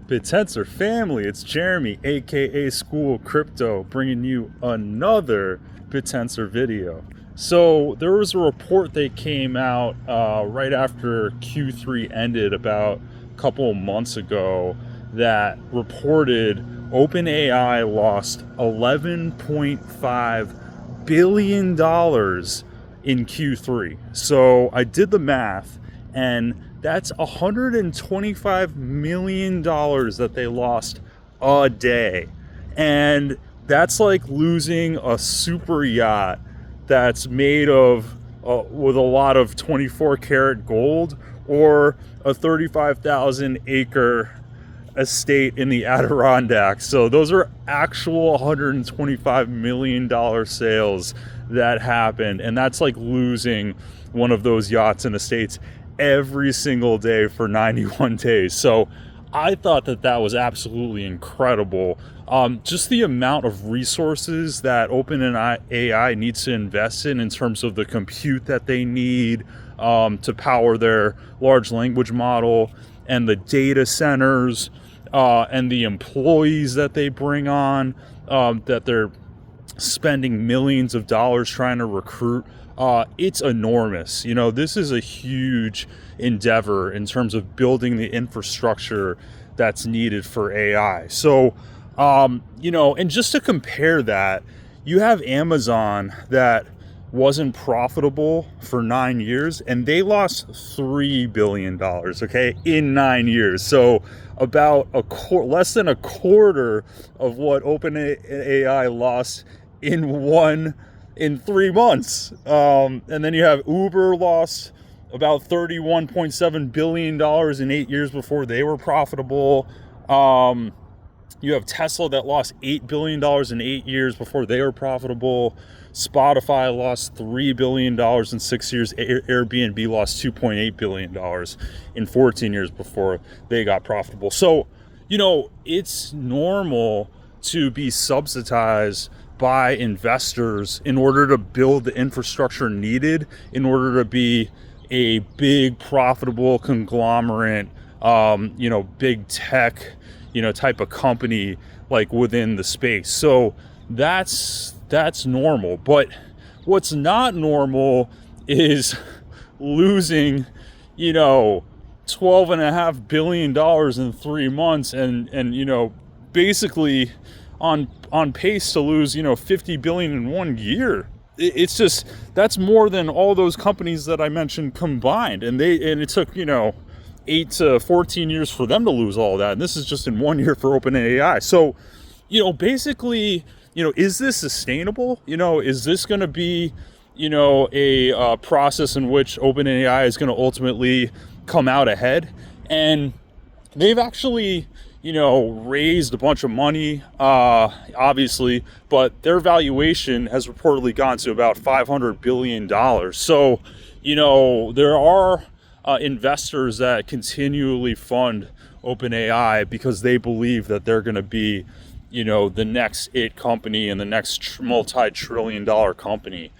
Bittensor family, it's Jeremy, aka School Crypto, bringing you another Bittensor video. So there was a report that came out right after Q3 ended about a couple of months ago that reported OpenAI lost $11.5 billion in Q3. So I did the math, and that's $125 million that they lost a day. And that's like losing a super yacht that's made of with a lot of 24 karat gold, or a 35,000 acre estate in the Adirondacks. So those are actual $125 million sales that happened. And that's like losing one of those yachts and estates every single day for 91 days. So I thought that that was absolutely incredible. Just the amount of resources that OpenAI needs to invest in terms of the compute that they need to power their large language model, and the data centers and the employees that they bring on, that they're spending millions of dollars trying to recruit. It's enormous. You know, this is a huge endeavor in terms of building the infrastructure that's needed for AI. So, you know, and just to compare that, you have Amazon that wasn't profitable for 9 years, and they lost $3 billion, okay, in 9 years. So about less than a quarter of what OpenAI lost in 3 months. And then you have Uber lost about $31.7 billion in 8 years before they were profitable. You have Tesla that lost $8 billion in 8 years before they were profitable. Spotify lost $3 billion in 6 years. Airbnb lost $2.8 billion in 14 years before they got profitable. So, you know, it's normal to be subsidized by investors in order to build the infrastructure needed in order to be a big profitable conglomerate, you know, big tech, you know, type of company like within the space. So that's normal. But what's not normal is losing, you know, $12.5 billion in 3 months, and you know, basically on pace to lose, you know, 50 billion in 1 year. It's just, that's more than all those companies that I mentioned combined, and it took, you know, 8 to 14 years for them to lose all that, and this is just in 1 year for OpenAI. So, you know, basically, you know, is this sustainable? You know, is this going to be, you know, a process in which OpenAI is going to ultimately come out ahead? And they've actually, you know, raised a bunch of money, obviously, but their valuation has reportedly gone to about $500 billion. So, you know, there are investors that continually fund OpenAI because they believe that they're going to be, you know, the next it company and the next multi-trillion-dollar company.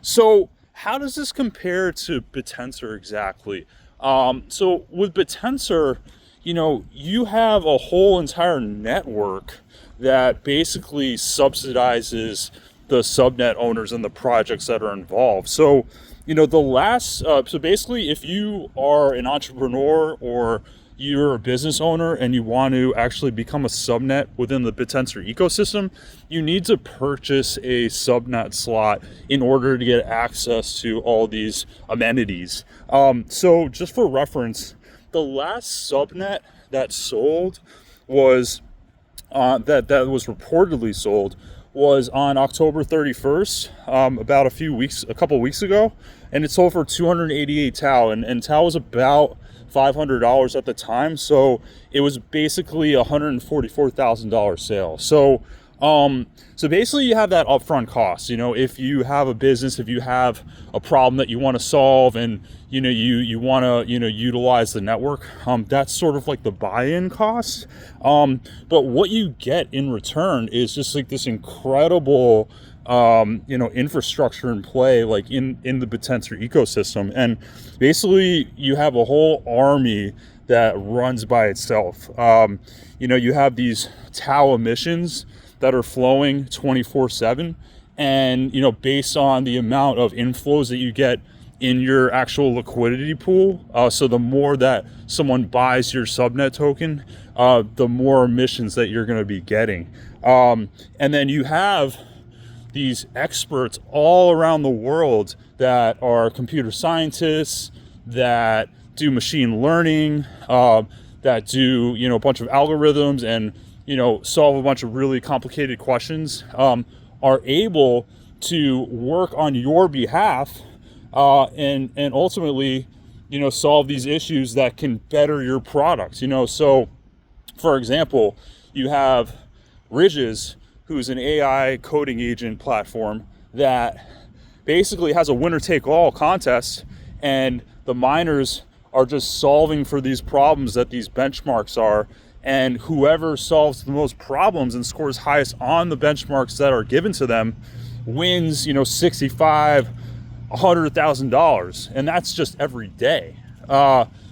So how does this compare to Bittensor exactly? So with Bittensor, you know, you have a whole entire network that basically subsidizes the subnet owners and the projects that are involved. So, you know, so basically, if you are an entrepreneur or you're a business owner and you want to actually become a subnet within the Bittensor ecosystem, you need to purchase a subnet slot in order to get access to all these amenities. So just for reference, the last subnet that sold was that was reportedly sold was on October 31st, about a couple weeks ago, and it sold for 288 Tau, and Tau was about $500 at the time, so it was basically a $144,000 sale. So basically you have that upfront cost. You know, if you have a business, if you have a problem that you want to solve, and you know, you want to, you know, utilize the network, that's sort of like the buy-in cost. But what you get in return is just like this incredible, you know, infrastructure in play, like in the Bittensor ecosystem. And basically you have a whole army that runs by itself. You have these tau emissions that are flowing 24/7, and based on the amount of inflows that you get in your actual liquidity pool, so the more that someone buys your subnet token, the more emissions that you're going to be getting. And then you have these experts all around the world that are computer scientists, that do machine learning, that do a bunch of algorithms, and solve a bunch of really complicated questions, are able to work on your behalf, and ultimately solve these issues that can better your products. So for example, you have Ridges, who's an AI coding agent platform that basically has a winner-take-all contest, and the miners are just solving for these problems that these benchmarks are, and whoever solves the most problems and scores highest on the benchmarks that are given to them wins, $65,000, $100,000, and that's just every day.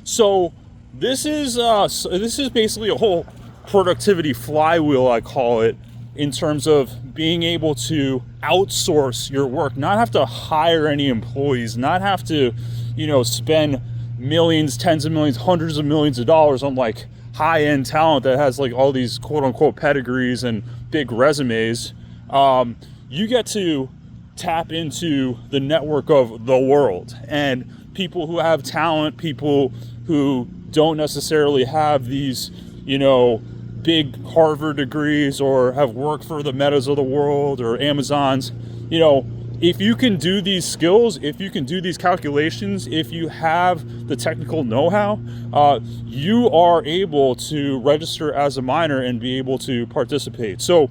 So this is basically a whole productivity flywheel, I call it, in terms of being able to outsource your work, not have to hire any employees, not have to, spend millions, tens of millions, hundreds of millions of dollars on like high-end talent that has like all these quote-unquote pedigrees and big resumes. You get to tap into the network of the world, and people who have talent, people who don't necessarily have these, big Harvard degrees or have worked for the Metas of the world or Amazons. If you can do these skills, if you can do these calculations, if you have the technical know-how, you are able to register as a miner and be able to participate. So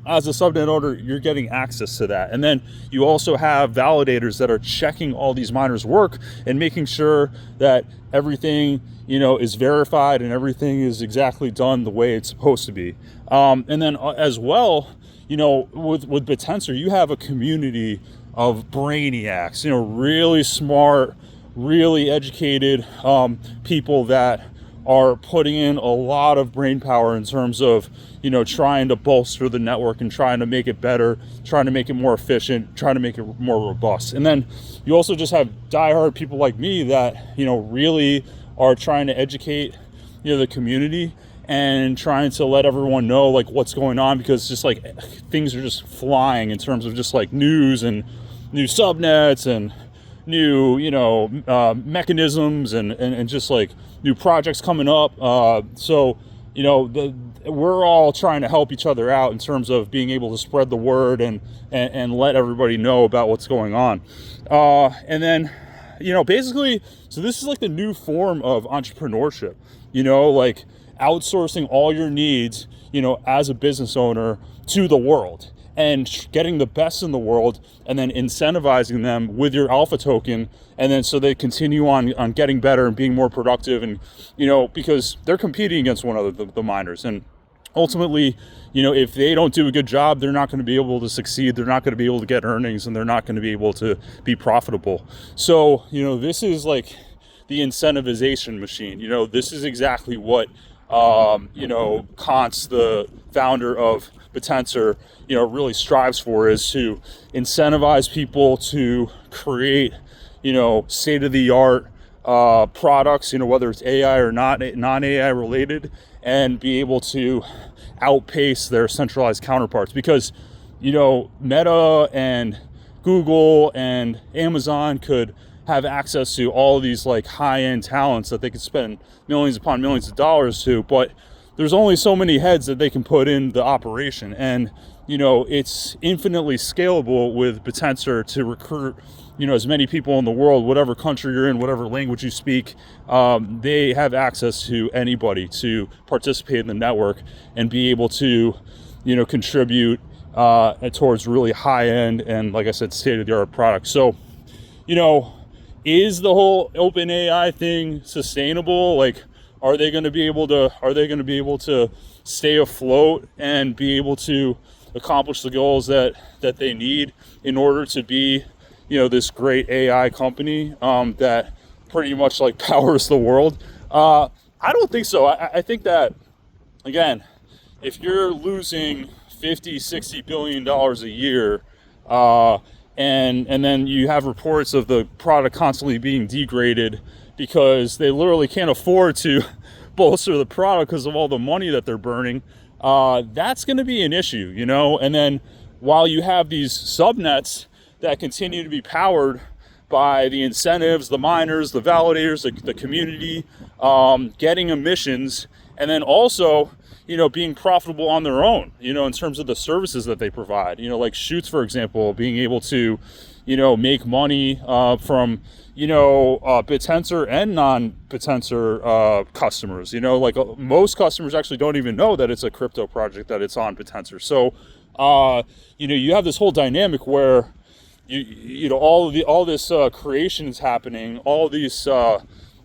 as a subnet owner, you're getting access to that. And then you also have validators that are checking all these miners' work and making sure that everything, is verified and everything is exactly done the way it's supposed to be. And then as well, with Bittensor, you have a community of brainiacs, really smart, really educated people that are putting in a lot of brain power in terms of, trying to bolster the network and trying to make it better, trying to make it more efficient, trying to make it more robust. And then you also just have diehard people like me that, really are trying to educate, the community and trying to let everyone know like what's going on, because just like things are just flying in terms of just like news and new subnets and new, mechanisms and just like new projects coming up. So, we're all trying to help each other out in terms of being able to spread the word and let everybody know about what's going on. And then, basically, so this is like the new form of entrepreneurship, like outsourcing all your needs, as a business owner to the world, and getting the best in the world and then incentivizing them with your alpha token, and then so they continue on getting better and being more productive, and because they're competing against one another, the miners, and ultimately, if they don't do a good job, they're not going to be able to succeed, they're not going to be able to get earnings, and they're not going to be able to be profitable. So this is like the incentivization machine. This is exactly what Kantz, the founder of Bittensor, really strives for, is to incentivize people to create, state-of-the-art products, whether it's AI or not non-AI related, and be able to outpace their centralized counterparts. Because, Meta and Google and Amazon could have access to all of these like high-end talents that they could spend millions upon millions of dollars to, but there's only so many heads that they can put in the operation. And it's infinitely scalable with Bittensor to recruit as many people in the world, whatever country you're in, whatever language you speak. They have access to anybody to participate in the network and be able to contribute towards really high-end and, like I said, state-of-the-art products. So is the whole OpenAI thing sustainable? Like, are they going to be able to stay afloat and be able to accomplish the goals that they need in order to be, this great AI company that pretty much like powers the world? I don't think so. I think that, again, if you're losing 50, 60 billion dollars a year, and then you have reports of the product constantly being degraded because they literally can't afford to bolster the product because of all the money that they're burning, that's going to be an issue, you know. And then while you have these subnets that continue to be powered by the incentives, the miners, the validators, the community, getting emissions, and then also, you know, being profitable on their own, you know, in terms of the services that they provide, you know, like Shoots, for example, being able to, you know, make money from, you know, Bittensor and non-Bittensor customers, you know, like most customers actually don't even know that it's a crypto project, that it's on Bittensor. So, you know, you have this whole dynamic where you know, all this creation is happening, all these,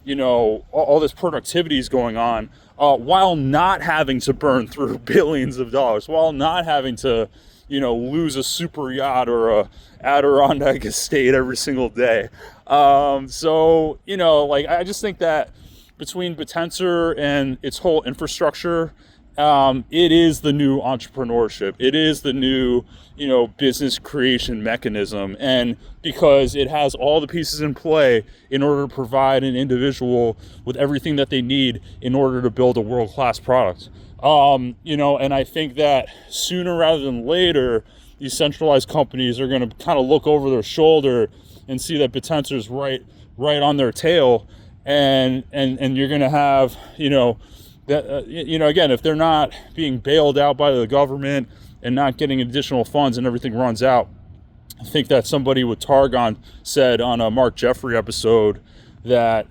you know, all this productivity is going on, while not having to burn through billions of dollars, while not having to, you know, lose a super yacht or a Adirondack estate every single day. So, you know, like, I just think that between Bittensor and its whole infrastructure, it is the new entrepreneurship. It is the new, you know, business creation mechanism. And because it has all the pieces in play in order to provide an individual with everything that they need in order to build a world-class product. You know, and I think that sooner rather than later, these centralized companies are going to kind of look over their shoulder and see that Bittensor's right on their tail. And you're going to have, you know, that, you know, again, if they're not being bailed out by the government and not getting additional funds and everything runs out, I think that somebody with Targon said on a Mark Jeffrey episode that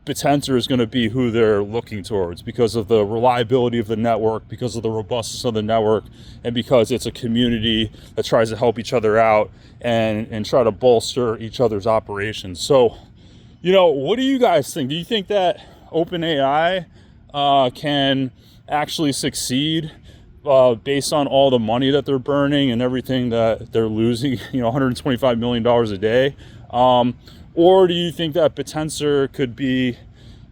Bittensor is going to be who they're looking towards because of the reliability of the network, because of the robustness of the network, and because it's a community that tries to help each other out and try to bolster each other's operations. So, you know, what do you guys think? Do you think that OpenAI can actually succeed based on all the money that they're burning and everything that they're losing, you know, $125 million a day? Or do you think that Bittensor could be,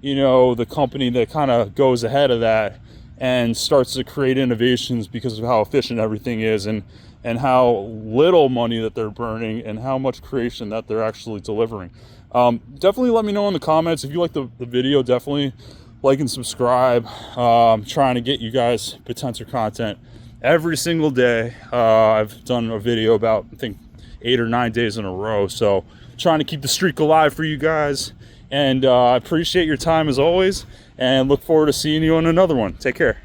you know, the company that kind of goes ahead of that and starts to create innovations because of how efficient everything is and how little money that they're burning and how much creation that they're actually delivering? Definitely let me know in the comments. If you like the video, definitely like and subscribe. I'm trying to get you guys Bittensor content every single day. I've done a video about, I think, 8 or 9 days in a row. So trying to keep the streak alive for you guys. And I appreciate your time as always and look forward to seeing you on another one. Take care.